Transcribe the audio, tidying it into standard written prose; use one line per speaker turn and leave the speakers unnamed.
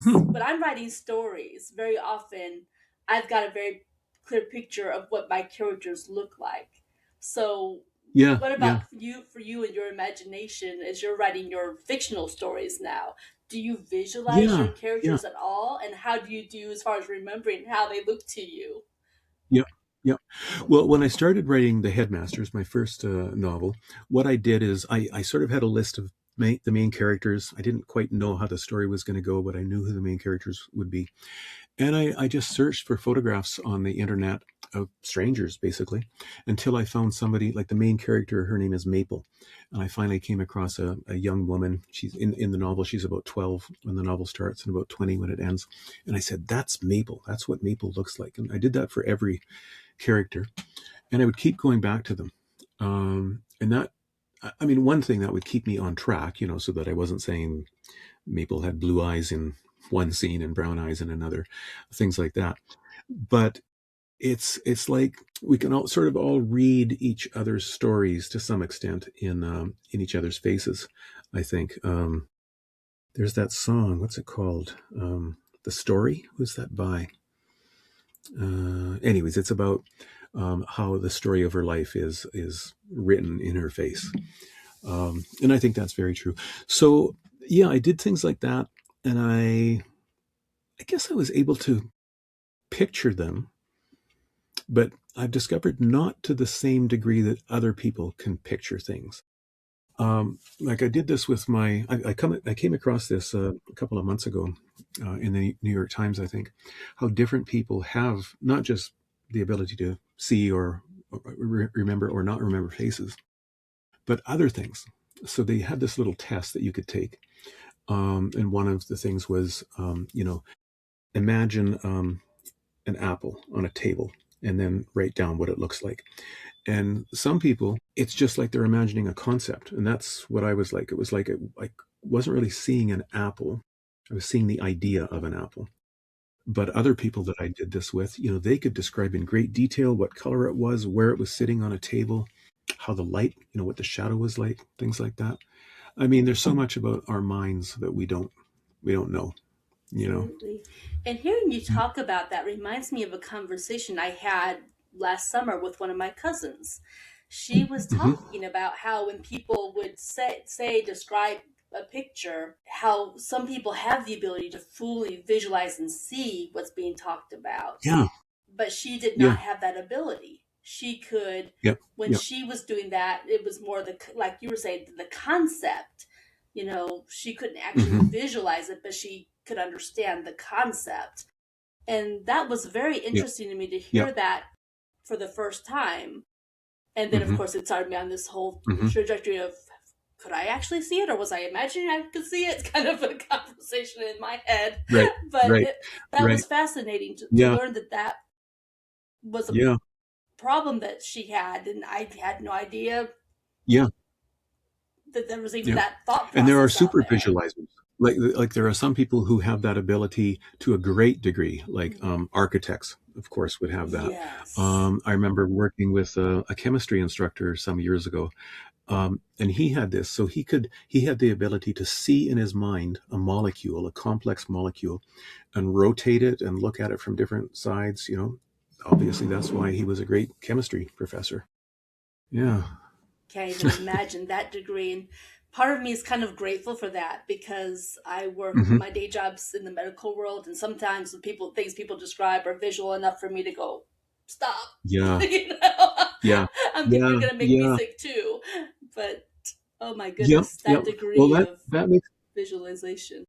when I'm writing stories, very often I've got a very clear picture of what my characters look like. So,
Yeah,
what
yeah,
about you and your imagination as you're writing your fictional stories now? Do you visualize your
yeah, yeah.
characters at all? And how do you do as far as remembering how they look to you?
Yeah, yeah. Well, when I started writing The Headmasters, my first novel, what I did is I sort of had a list of the main characters. I didn't quite know how the story was going to go, but I knew who the main characters would be. And I just searched for photographs on the internet of strangers, basically, until I found somebody like the main character. Her name is Maple. And I finally came across a young woman. She's in the novel, she's about 12 when the novel starts and about 20 when it ends. And I said, that's Maple. That's what Maple looks like. And I did that for every character. And I would keep going back to them. And that, I mean, one thing that would keep me on track, so that I wasn't saying Maple had blue eyes in one scene and brown eyes in another, things like that. But it's like we can all sort of all read each other's stories to some extent in each other's faces. I think there's that song. What's it called? The Story. Who's that by? Anyways, it's about how the story of her life is written in her face, and I think that's very true. So yeah, I did things like that, and I guess I was able to picture them, but I've discovered not to the same degree that other people can picture things. Like I did this with I came across this a couple of months ago in the New York Times, I think, how different people have not just the ability to see or remember or not remember faces, but other things. So they had this little test that you could take, and one of the things was, imagine an apple on a table and then write down what it looks like. And some people, it's just like they're imagining a concept. And that's what I was like. It was like I wasn't really seeing an apple. I was seeing the idea of an apple. But other people that I did this with, they could describe in great detail what color it was, where it was sitting on a table, how the light, what the shadow was like, things like that. I mean, there's so much about our minds that we don't know, you know.
Absolutely. And hearing you talk about that reminds me of a conversation I had last summer with one of my cousins. She was
Hmm.
talking about how when people would say describe a picture, how some people have the ability to fully visualize and see what's being talked about.
Yeah.
But she did
Yeah.
not have that ability. She could,
Yep.
when
Yep.
she was doing that, it was more like you were saying, the concept. She couldn't actually
Hmm.
visualize it, but she could understand the concept. And that was very
Yep.
interesting to me to hear
Yep.
that for the first time. And then, of
Hmm.
course, it started me on this whole
Hmm.
trajectory of, could I actually see it, or was I imagining I could see it? Kind of a conversation in my head.
Right.
But
Right.
that
Right.
was fascinating to
Yeah.
learn that was a
Yeah.
problem that she had, and I had no idea
Yeah.
that there was even
Yeah.
that thought
And there are
process out
super
there.
visualizers. Like there are some people who have that ability to a great degree, like
Mhm.
architects, of course, would have that.
Yes.
I remember working with a chemistry instructor some years ago, and he had this. So he had the ability to see in his mind a molecule, a complex molecule, and rotate it and look at it from different sides. Obviously that's why he was a great chemistry professor. Yeah.
Can't even imagine that degree. And part of me is kind of grateful for that because I work
Hmm.
my day jobs in the medical world, and sometimes the things people describe are visual enough for me to go, stop.
Yeah.
you know,
Yeah.
You're
Yeah.
gonna make me
Yeah.
sick too. But oh my
Yep.
goodness,
Yep.
that
Well,
degree
that
of
that makes
visualization.